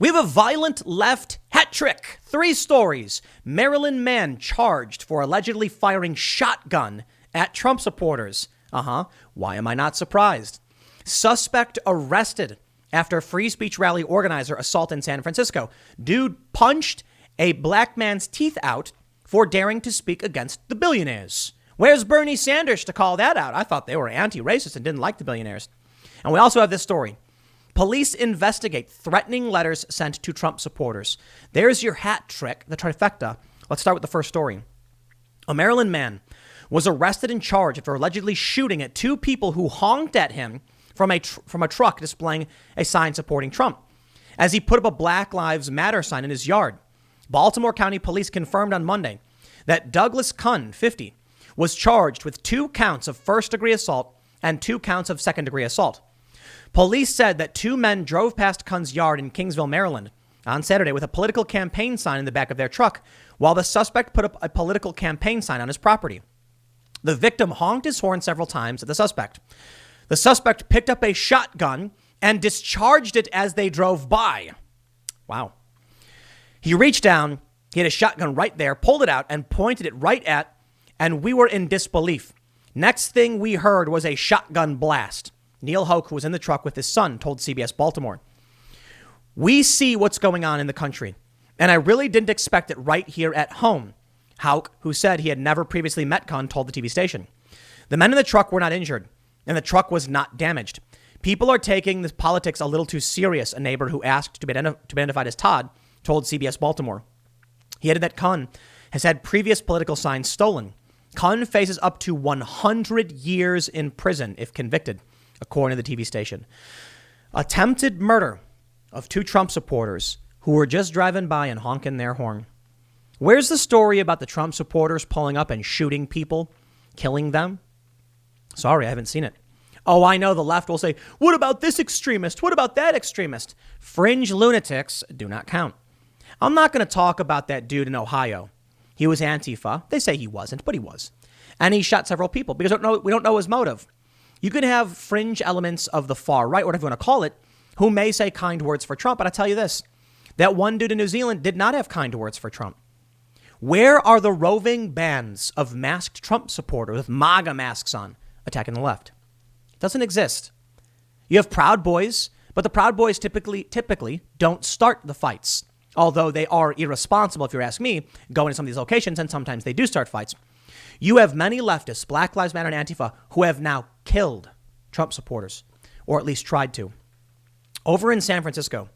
We have a violent left hat trick. 3 stories. Maryland man charged for allegedly firing shotgun at Trump supporters. Why am I not surprised? Suspect arrested after free speech rally organizer assault in San Francisco. Dude punched a black man's teeth out for daring to speak against the billionaires. Where's Bernie Sanders to call that out? I thought they were anti-racist and didn't like the billionaires. And we also have this story. Police investigate threatening letters sent to Trump supporters. There's your hat trick, the trifecta. Let's start with the first story. A Maryland man was arrested and charged after allegedly shooting at 2 people who honked at him from a truck displaying a sign supporting Trump as he put up a Black Lives Matter sign in his yard. Baltimore County Police confirmed on Monday that Douglas Cunn, 50, was charged with 2 counts of first-degree assault and 2 counts of second-degree assault. Police said that 2 men drove past Cunn's yard in Kingsville, Maryland, on Saturday with a political campaign sign in the back of their truck, while the suspect put up a political campaign sign on his property. The victim honked his horn several times at the suspect. The suspect picked up a shotgun and discharged it as they drove by. Wow. He reached down, he had a shotgun right there, pulled it out and pointed it right at, and we were in disbelief. Next thing we heard was a shotgun blast. Neil Hoke, who was in the truck with his son, told CBS Baltimore. We see what's going on in the country, and I really didn't expect it right here at home. Hoke, who said he had never previously met Cunn, told the TV station. The men in the truck were not injured, and the truck was not damaged. People are taking this politics a little too serious, a neighbor who asked to be identified as Todd told CBS Baltimore. He added that Cunn has had previous political signs stolen. Cunn faces up to 100 years in prison if convicted, according to the TV station. Attempted murder of 2 Trump supporters who were just driving by and honking their horn. Where's the story about the Trump supporters pulling up and shooting people, killing them? Sorry, I haven't seen it. Oh, I know the left will say, what about this extremist? What about that extremist? Fringe lunatics do not count. I'm not going to talk about that dude in Ohio. He was Antifa. They say he wasn't, but he was. And he shot several people because we don't know his motive. You could have fringe elements of the far right, whatever you want to call it, who may say kind words for Trump. But I tell you this, that one dude in New Zealand did not have kind words for Trump. Where are the roving bands of masked Trump supporters with MAGA masks on attacking the left? It doesn't exist. You have Proud Boys, but the Proud Boys typically don't start the fights. Although they are irresponsible, if you ask me, going to some of these locations, and sometimes they do start fights. You have many leftists, Black Lives Matter and Antifa, who have now killed Trump supporters, or at least tried to. Over in San Francisco,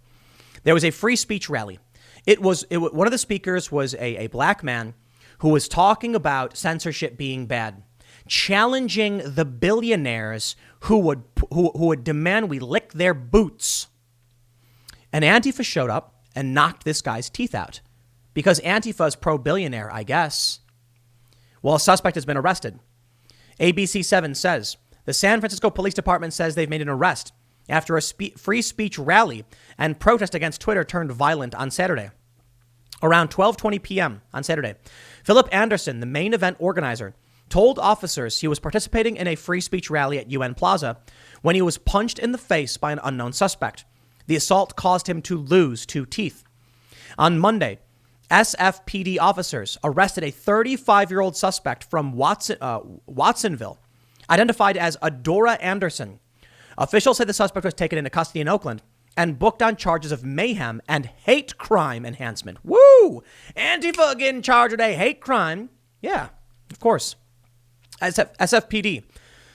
there was a free speech rally. One of the speakers was a black man who was talking about censorship being bad, challenging the billionaires who would demand we lick their boots. And Antifa showed up and knocked this guy's teeth out because Antifa is pro-billionaire, I guess. Well, a suspect has been arrested. ABC 7 says the San Francisco Police Department says they've made an arrest after a free speech rally and protest against Twitter turned violent on Saturday. Around 12:20 p.m. on Saturday, Philip Anderson, the main event organizer, told officers he was participating in a free speech rally at UN Plaza when he was punched in the face by an unknown suspect. The assault caused him to lose 2 teeth. On Monday, SFPD officers arrested a 35-year-old suspect from Watsonville, identified as Adora Anderson. Officials say the suspect was taken into custody in Oakland and booked on charges of mayhem and hate crime enhancement. Woo! Antifa getting charged with a hate crime. Yeah, of course. SFPD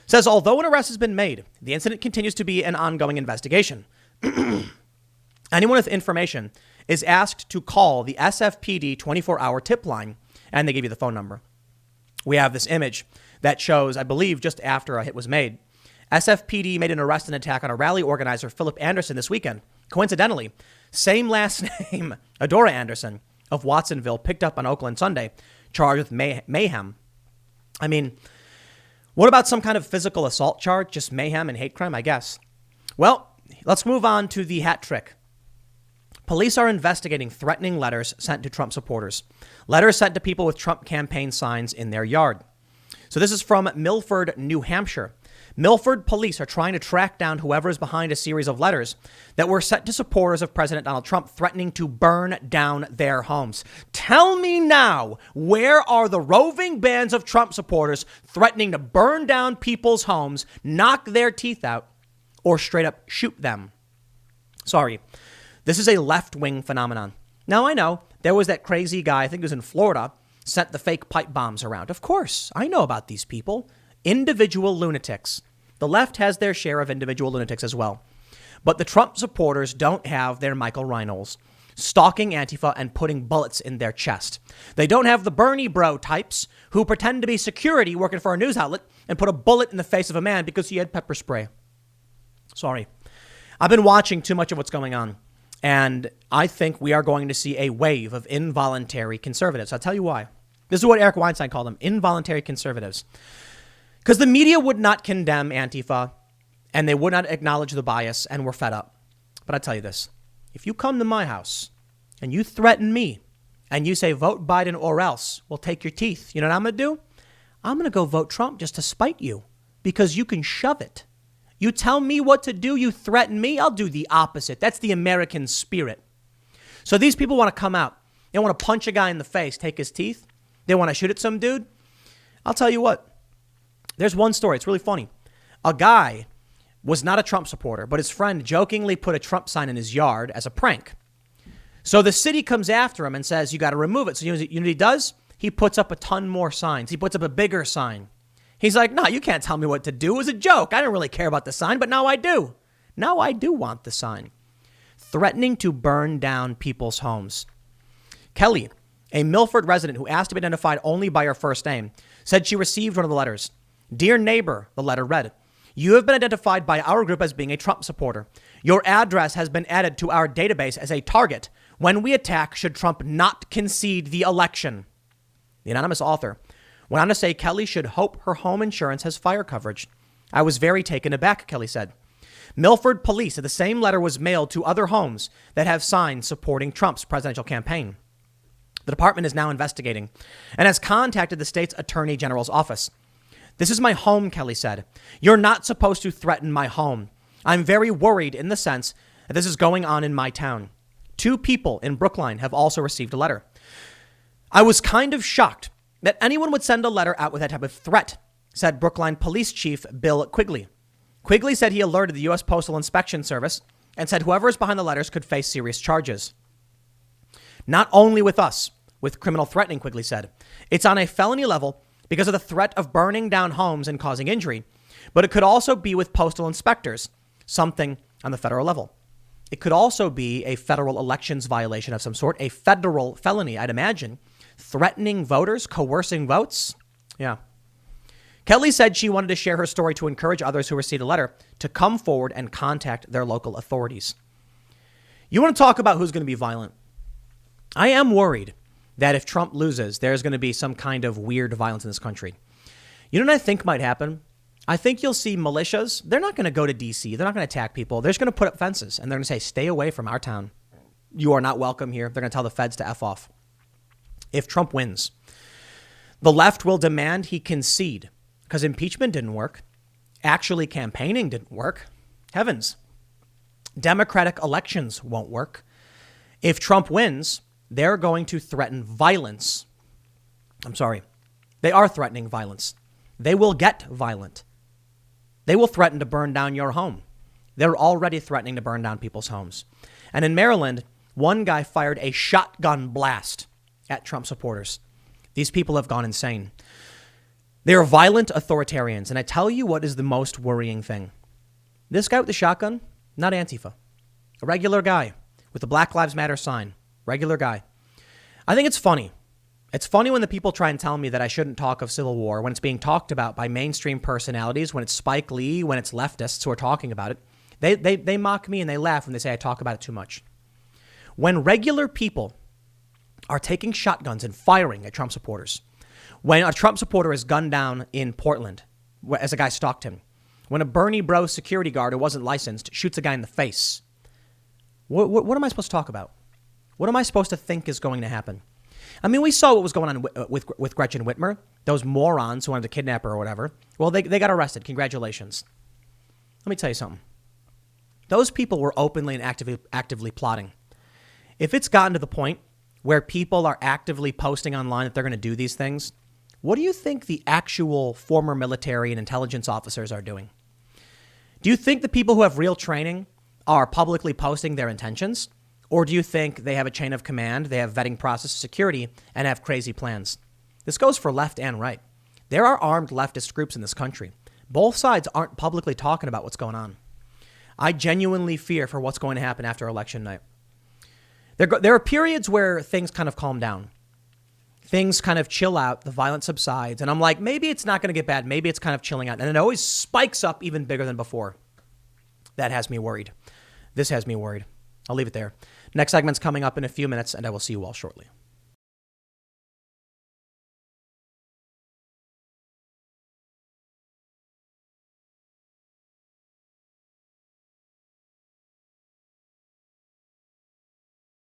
says although an arrest has been made, the incident continues to be an ongoing investigation. Anyone with information is asked to call the SFPD 24-hour tip line, and they give you the phone number. We have this image that shows, I believe, just after a hit was made. SFPD made an arrest and attack on a rally organizer, Philip Anderson, this weekend. Coincidentally, same last name, Adora Anderson of Watsonville, picked up on Oakland Sunday, charged with mayhem. I mean, what about some kind of physical assault charge? Just mayhem and hate crime, I guess. Well, let's move on to the hat trick. Police are investigating threatening letters sent to Trump supporters. Letters sent to people with Trump campaign signs in their yard. So this is from Milford, New Hampshire. Milford police are trying to track down whoever is behind a series of letters that were sent to supporters of President Donald Trump threatening to burn down their homes. Tell me now, where are the roving bands of Trump supporters threatening to burn down people's homes, knock their teeth out, or straight up shoot them? Sorry, this is a left-wing phenomenon. Now, I know there was that crazy guy, I think it was in Florida, sent the fake pipe bombs around. Of course, I know about these people. Individual lunatics. The left has their share of individual lunatics as well. But the Trump supporters don't have their Michael Reinols stalking Antifa and putting bullets in their chest. They don't have the Bernie bro types who pretend to be security working for a news outlet and put a bullet in the face of a man because he had pepper spray. Sorry. I've been watching too much of what's going on. And I think we are going to see a wave of involuntary conservatives. I'll tell you why. This is what Eric Weinstein called them, involuntary conservatives. Because the media would not condemn Antifa and they would not acknowledge the bias and we're fed up. But I tell you this, if you come to my house and you threaten me and you say vote Biden or else, we'll take your teeth. You know what I'm going to do? I'm going to go vote Trump just to spite you because you can shove it. You tell me what to do, you threaten me, I'll do the opposite. That's the American spirit. So these people want to come out. They want to punch a guy in the face, take his teeth. They want to shoot at some dude. I'll tell you what. There's one story. It's really funny. A guy was not a Trump supporter, but his friend jokingly put a Trump sign in his yard as a prank. So the city comes after him and says, you got to remove it. So you know what he does? He puts up a ton more signs. He puts up a bigger sign. He's like, no, you can't tell me what to do. It was a joke. I didn't really care about the sign, but now I do. Now I do want the sign. Threatening to burn down people's homes. Kelly, a Milford resident who asked to be identified only by her first name, said she received one of the letters. Dear neighbor, the letter read, you have been identified by our group as being a Trump supporter. Your address has been added to our database as a target when we attack should Trump not concede the election. The anonymous author went on to say Kelly should hope her home insurance has fire coverage. I was very taken aback, Kelly said. Milford police said the same letter was mailed to other homes that have signs supporting Trump's presidential campaign. The department is now investigating and has contacted the state's attorney general's office. This is my home, Kelly said. You're not supposed to threaten my home. I'm very worried in the sense that this is going on in my town. 2 people in Brookline have also received a letter. I was kind of shocked that anyone would send a letter out with that type of threat, said Brookline Police Chief Bill Quigley. Quigley said he alerted the U.S. Postal Inspection Service and said whoever is behind the letters could face serious charges. Not only with us, with criminal threatening, Quigley said. It's on a felony level because of the threat of burning down homes and causing injury, but it could also be with postal inspectors, something on the federal level. It could also be a federal elections violation of some sort, a federal felony, I'd imagine. Threatening voters, coercing votes. Yeah. Kelly said she wanted to share her story to encourage others who received a letter to come forward and contact their local authorities. You want to talk about who's going to be violent? I am worried that if Trump loses, there's going to be some kind of weird violence in this country. You know what I think might happen? I think you'll see militias. They're not going to go to D.C. They're not going to attack people. They're just going to put up fences and they're going to say, stay away from our town. You are not welcome here. They're going to tell the feds to F off. If Trump wins, the left will demand he concede because impeachment didn't work. Actually, campaigning didn't work. Heavens. Democratic elections won't work. If Trump wins, they're going to threaten violence. I'm sorry. They are threatening violence. They will get violent. They will threaten to burn down your home. They're already threatening to burn down people's homes. And in Maryland, one guy fired a shotgun blast at Trump supporters. These people have gone insane. They are violent authoritarians. And I tell you what is the most worrying thing. This guy with the shotgun, not Antifa. A regular guy with the Black Lives Matter sign. Regular guy. I think it's funny. It's funny when the people try and tell me that I shouldn't talk of civil war when it's being talked about by mainstream personalities, when it's Spike Lee, when it's leftists who are talking about it. They mock me and they laugh when they say I talk about it too much. When regular people are taking shotguns and firing at Trump supporters, when a Trump supporter is gunned down in Portland as a guy stalked him, when a Bernie bro security guard who wasn't licensed shoots a guy in the face, what am I supposed to talk about? What am I supposed to think is going to happen? I mean, we saw what was going on with Gretchen Whitmer, those morons who wanted to kidnap her or whatever. Well, they got arrested. Congratulations. Let me tell you something. Those people were openly and actively plotting. If it's gotten to the point where people are actively posting online that they're going to do these things, what do you think the actual former military and intelligence officers are doing? Do you think the people who have real training are publicly posting their intentions? Or do you think they have a chain of command, they have vetting process security, and have crazy plans? This goes for left and right. There are armed leftist groups in this country. Both sides aren't publicly talking about what's going on. I genuinely fear for what's going to happen after election night. There are periods where things kind of calm down. Things kind of chill out, the violence subsides, and I'm like, maybe it's not going to get bad. Maybe it's kind of chilling out. And it always spikes up even bigger than before. That has me worried. This has me worried. I'll leave it there. Next segment's coming up in a few minutes, and I will see you all shortly.